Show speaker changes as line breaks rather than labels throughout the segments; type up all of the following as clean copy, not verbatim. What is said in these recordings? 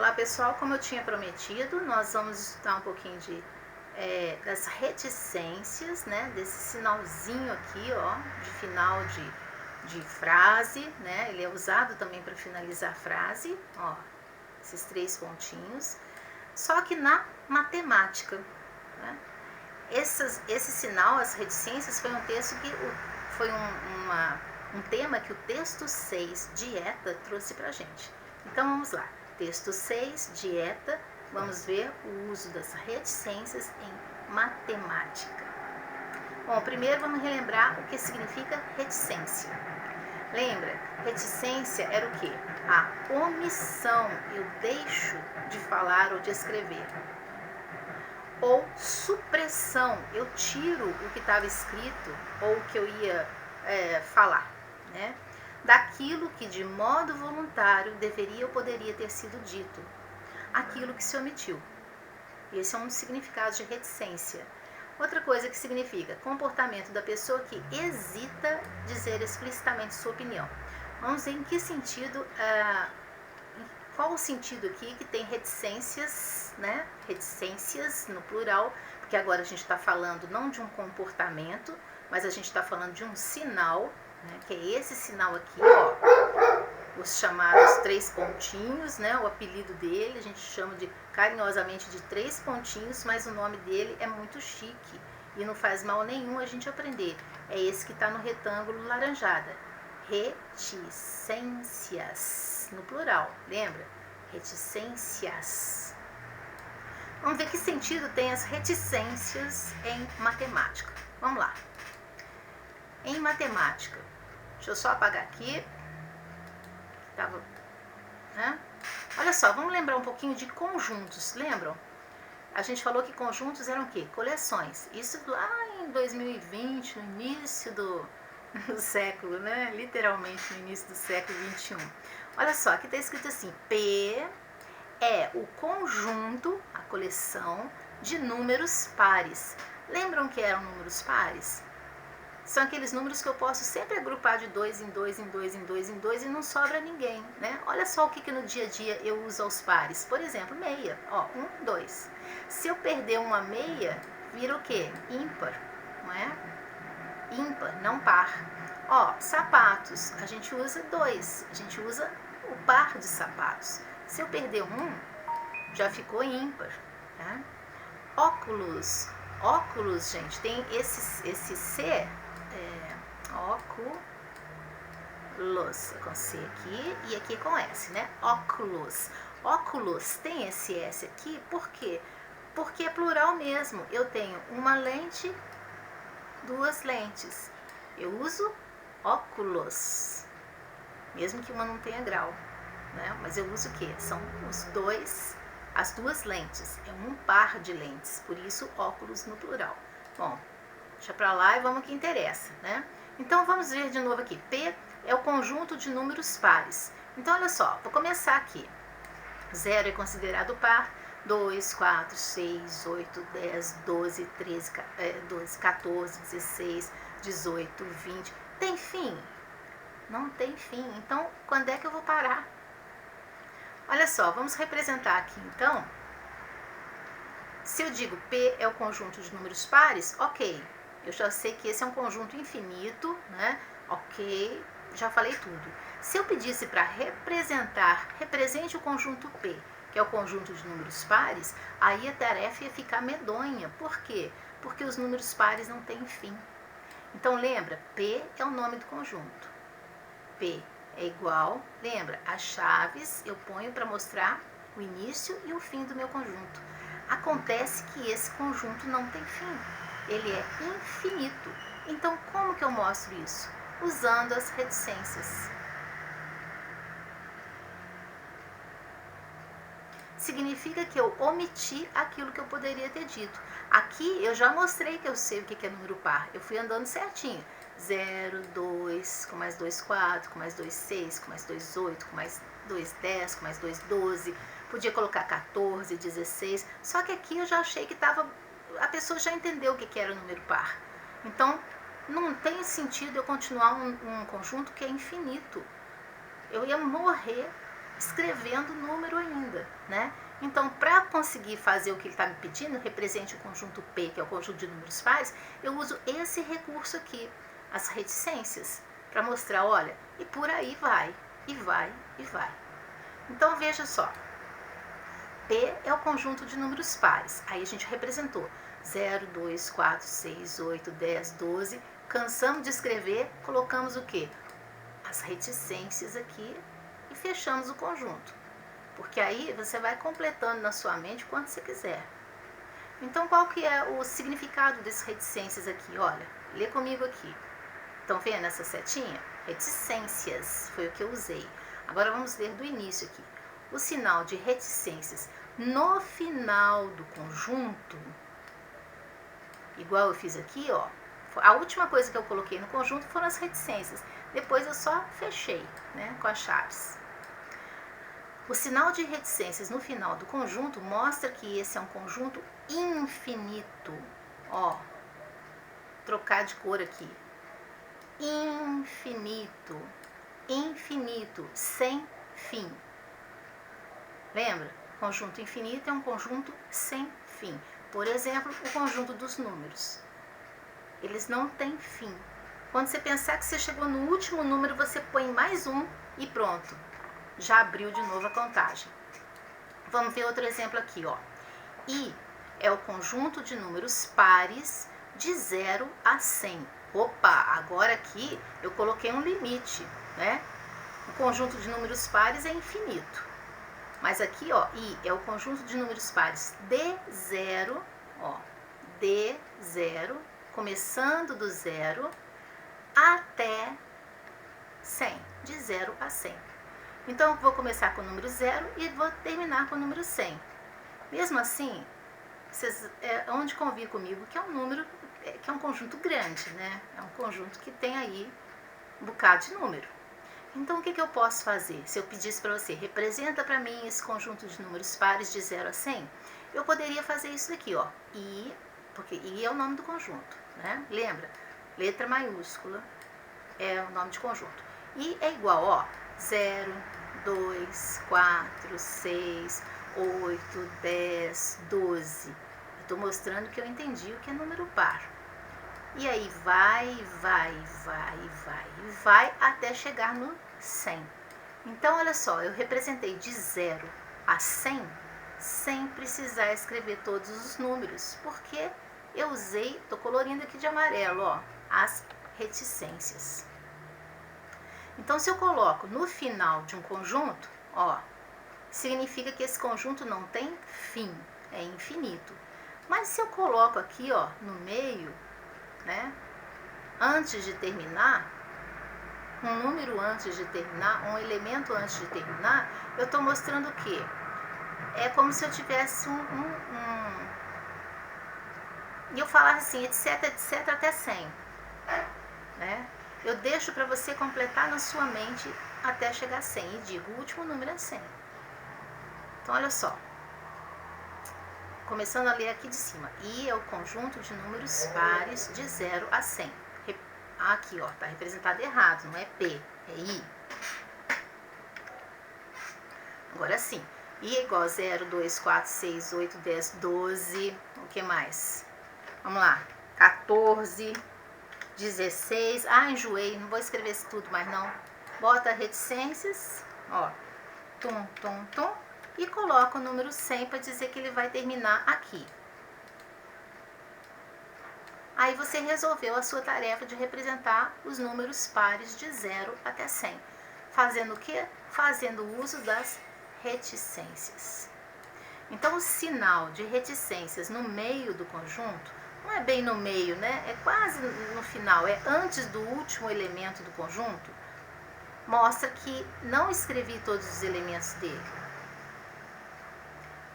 Olá pessoal, como eu tinha prometido, nós vamos estudar um pouquinho das reticências, né? Desse sinalzinho aqui, ó, de final de frase, né? Ele é usado também para finalizar a frase, ó, esses 3 pontinhos. Só que na matemática, né? Esse sinal, as reticências, foi um texto que foi um tema que o texto 6, dieta, trouxe pra gente. Então vamos lá. Texto 6, dieta, vamos ver o uso das reticências em matemática. Bom, primeiro vamos relembrar o que significa reticência. Lembra? Reticência era o quê? A omissão, eu deixo de falar ou de escrever. Ou supressão, eu tiro o que estava escrito ou o que eu ia falar, né? Daquilo que de modo voluntário deveria ou poderia ter sido dito, aquilo que se omitiu. Esse é um significado de reticência. Outra coisa que significa comportamento da pessoa que hesita dizer explicitamente sua opinião. Vamos ver em que sentido, qual o sentido aqui que tem reticências, né? Reticências no plural, porque agora a gente está falando não de um comportamento, mas a gente está falando de um sinal, né, que é esse sinal aqui, ó, os chamados 3 pontinhos, né, o apelido dele, a gente chama carinhosamente de 3 pontinhos, mas o nome dele é muito chique e não faz mal nenhum a gente aprender. É esse que está no retângulo laranjada. Reticências, no plural, lembra? Reticências. Vamos ver que sentido tem as reticências em matemática. Vamos lá. Em matemática, deixa eu só apagar aqui. Né? Olha só, vamos lembrar um pouquinho de conjuntos, lembram? A gente falou que conjuntos eram o quê? Coleções. Isso lá em 2020, no início do século, né? Literalmente no início do século 21. Olha só, aqui está escrito assim, P é o conjunto, a coleção de números pares. Lembram que eram números pares? São aqueles números que eu posso sempre agrupar de 2 em 2, em 2, em 2, em 2 e não sobra ninguém, né? Olha só o que no dia a dia eu uso aos pares. Por exemplo, meia, ó, 1, 2. Se eu perder uma meia, vira o quê? Ímpar, não é? Ímpar, não par. Ó, sapatos, a gente usa 2, a gente usa o par de sapatos. Se eu perder um, já ficou ímpar, tá? Óculos, óculos, gente, tem esse C, óculos, com C aqui e aqui com S, né? Óculos. Óculos tem esse S aqui, por quê? Porque é plural mesmo. Eu tenho uma lente, 2 lentes. Eu uso óculos, mesmo que uma não tenha grau, né? Mas eu uso o quê? São as 2 lentes. É um par de lentes, por isso óculos no plural. Bom, deixa pra lá e vamos ao que interessa, né? Então vamos ver de novo aqui. P é o conjunto de números pares. Então olha só, vou começar aqui. 0 é considerado par, 2, 4, 6, 8, 10, 12, 13, 14, 16, 18, 20. Tem fim? Não tem fim. Então, quando é que eu vou parar? Olha só, vamos representar aqui então. Se eu digo P é o conjunto de números pares, ok. Eu já sei que esse é um conjunto infinito, né? Ok, já falei tudo. Se eu pedisse para represente o conjunto P, que é o conjunto de números pares, aí a tarefa ia ficar medonha. Por quê? Porque os números pares não têm fim. Então lembra, P é o nome do conjunto. P é igual, lembra, as chaves eu ponho para mostrar o início e o fim do meu conjunto. Acontece que esse conjunto não tem fim. Ele é infinito. Então, como que eu mostro isso? Usando as reticências. Significa que eu omiti aquilo que eu poderia ter dito. Aqui eu já mostrei que eu sei o que é número par. Eu fui andando certinho. 0, 2, com mais 2, 4, com mais 2, 6, com mais 2, 8, com mais 2, 10, com mais 2, 12. Podia colocar 14, 16. Só que aqui eu já achei que a pessoa já entendeu o que era o número par. Então, não tem sentido eu continuar um conjunto que é infinito. Eu ia morrer escrevendo número ainda, né? Então, para conseguir fazer o que ele está me pedindo, represente o conjunto P, que é o conjunto de números pares, eu uso esse recurso aqui, as reticências, para mostrar, olha, e por aí vai, e vai, e vai. Então, veja só, P é o conjunto de números pares, aí a gente representou 0, 2, 4, 6, 8, 10, 12, cansamos de escrever, colocamos o quê? As reticências aqui e fechamos o conjunto. Porque aí você vai completando na sua mente quanto você quiser. Então, qual que é o significado dessas reticências aqui? Olha, lê comigo aqui. Estão vendo essa setinha? Reticências, foi o que eu usei. Agora vamos ler do início aqui. O sinal de reticências no final do conjunto, igual eu fiz aqui, ó. A última coisa que eu coloquei no conjunto foram as reticências. Depois eu só fechei, né, com as chaves. O sinal de reticências no final do conjunto mostra que esse é um conjunto infinito. Ó, trocar de cor aqui. Infinito. Infinito, sem fim. Lembra? Conjunto infinito é um conjunto sem fim. Por exemplo, o conjunto dos números. Eles não têm fim. Quando você pensar que você chegou no último número, você põe mais um e pronto. Já abriu de novo a contagem. Vamos ver outro exemplo aqui, ó. I é o conjunto de números pares de 0 a 100. Opa, agora aqui eu coloquei um limite, né? O conjunto de números pares é infinito. Mas aqui, ó, I é o conjunto de números pares de 0, ó, de 0, começando do 0 até 100, de 0 a 100. Então, eu vou começar com o número 0 e vou terminar com o número 100. Mesmo assim, vocês onde convir comigo que é um número, que é um conjunto grande, né? É um conjunto que tem aí um bocado de número. Então, o que eu posso fazer? Se eu pedisse para você, representa para mim esse conjunto de números pares de 0 a 100, eu poderia fazer isso daqui, ó. I, porque I é o nome do conjunto, né? Lembra? Letra maiúscula é o nome de conjunto. I é igual, ó, 0, 2, 4, 6, 8, 10, 12. Eu estou mostrando que eu entendi o que é número par. E aí vai, vai, vai, vai, vai até chegar no 100. Então, olha só, eu representei de 0 a 100 sem precisar escrever todos os números, porque eu usei, estou colorindo aqui de amarelo, ó, as reticências. Então, se eu coloco no final de um conjunto, ó, significa que esse conjunto não tem fim, é infinito. Mas se eu coloco aqui, ó, no meio, né, antes de terminar, um número antes de terminar, um elemento antes de terminar, eu estou mostrando o quê? É como se eu tivesse e eu falasse assim, etc, etc, até 100, né? Eu deixo para você completar na sua mente até chegar a 100 e digo, o último número é 100. Então, olha só. Começando a ler aqui de cima. I é o conjunto de números pares de 0 a 100. Aqui, ó, tá representado errado, não é P, é I. Agora sim. I é igual a 0, 2, 4, 6, 8, 10, 12. O que mais? Vamos lá. 14, 16. Ah, enjoei, não vou escrever isso tudo mais não. Bota reticências, ó. Tum, tum, tum. E coloca o número 100 para dizer que ele vai terminar aqui. Aí você resolveu a sua tarefa de representar os números pares de 0 até 100. Fazendo o quê? Fazendo uso das reticências. Então, o sinal de reticências no meio do conjunto, não é bem no meio, né? É quase no final, é antes do último elemento do conjunto, mostra que não escrevi todos os elementos dele.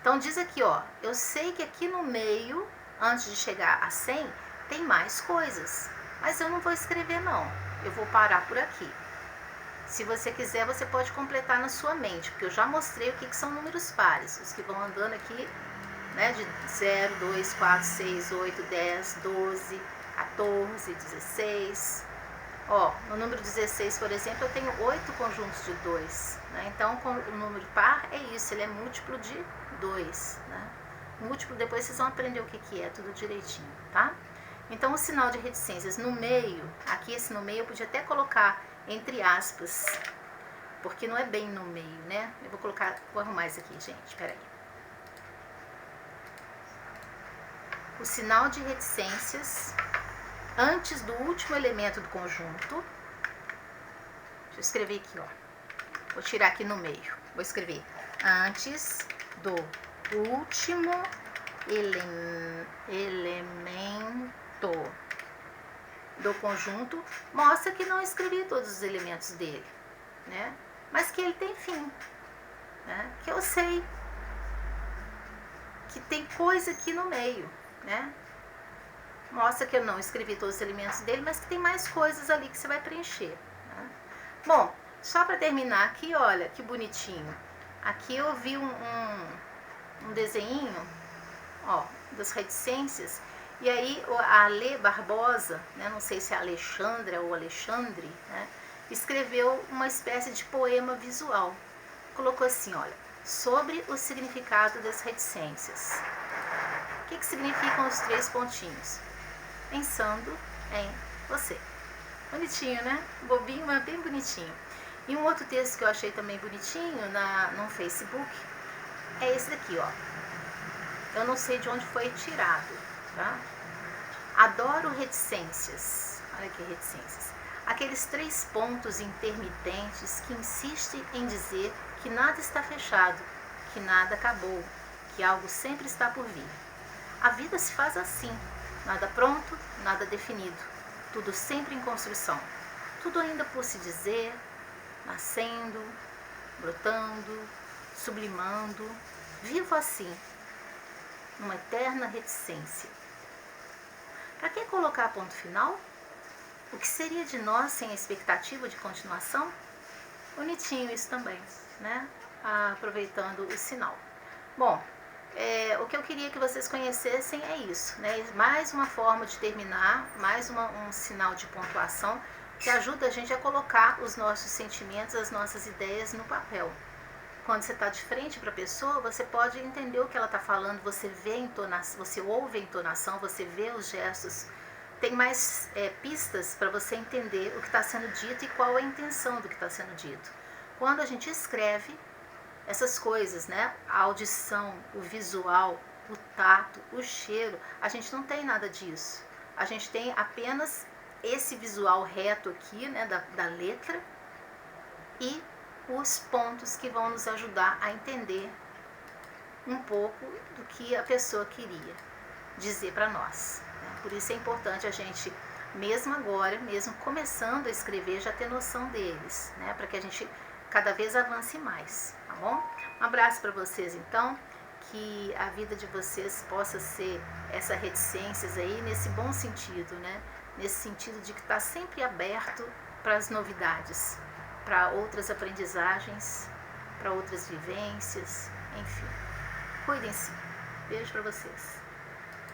Então, diz aqui, ó, eu sei que aqui no meio, antes de chegar a 100, tem mais coisas, mas eu não vou escrever não, eu vou parar por aqui. Se você quiser, você pode completar na sua mente, porque eu já mostrei o que são números pares, os que vão andando aqui, né, de 0, 2, 4, 6, 8, 10, 12, 14, 16. Ó, no número 16, por exemplo, eu tenho 8 conjuntos de 2, né? Então, o número par é isso, ele é múltiplo de 2, né? Múltiplo, depois vocês vão aprender o que é, tudo direitinho, tá? Então, o sinal de reticências no meio, aqui esse no meio eu podia até colocar entre aspas, porque não é bem no meio, né? Eu vou arrumar isso aqui, gente, peraí. O sinal de reticências antes do último elemento do conjunto. Deixa eu escrever aqui, ó. Vou tirar aqui no meio. Vou escrever antes do último elemento do conjunto. Mostra que não escrevi todos os elementos dele, né? Mas que ele tem fim, né? Que eu sei que tem coisa aqui no meio, né? Mostra que eu não escrevi todos os elementos dele, mas que tem mais coisas ali que você vai preencher, né? Bom, só para terminar aqui, olha que bonitinho. Aqui eu vi um desenho, ó, das reticências. E aí a Ale Barbosa, né, não sei se é Alexandra ou Alexandre, né, escreveu uma espécie de poema visual. Colocou assim, olha, sobre o significado das reticências. O que significam os 3 pontinhos? Pensando em você. Bonitinho, né? Bobinho, mas bem bonitinho. E um outro texto que eu achei também bonitinho no Facebook é esse daqui, ó. Eu não sei de onde foi tirado, tá? Adoro reticências. Olha que reticências. Aqueles 3 pontos intermitentes que insistem em dizer que nada está fechado, que nada acabou, que algo sempre está por vir. A vida se faz assim. Nada pronto, nada definido. Tudo sempre em construção. Tudo ainda por se dizer, nascendo, brotando, sublimando. Vivo assim, numa eterna reticência. Para que colocar ponto final? O que seria de nós sem a expectativa de continuação? Bonitinho isso também, né? Aproveitando o sinal. Bom, o que eu queria que vocês conhecessem é isso, né? Mais uma forma de terminar, mais um sinal de pontuação que ajuda a gente a colocar os nossos sentimentos, as nossas ideias no papel. Quando você está de frente para a pessoa, você pode entender o que ela está falando, você vê a entonação, você ouve a entonação, você vê os gestos, tem mais pistas para você entender o que está sendo dito e qual é a intenção do que está sendo dito. Quando a gente escreve, essas coisas, né? A audição, o visual, o tato, o cheiro, a gente não tem nada disso. A gente tem apenas esse visual reto aqui, né, da letra e os pontos que vão nos ajudar a entender um pouco do que a pessoa queria dizer para nós, né? Por isso é importante a gente, mesmo agora, mesmo começando a escrever, já ter noção deles, né? Para que a gente cada vez avance mais, tá bom? Um abraço para vocês, então, que a vida de vocês possa ser essas reticências aí, nesse bom sentido, né? Nesse sentido de que está sempre aberto para as novidades, para outras aprendizagens, para outras vivências, enfim. Cuidem-se. Beijo para vocês.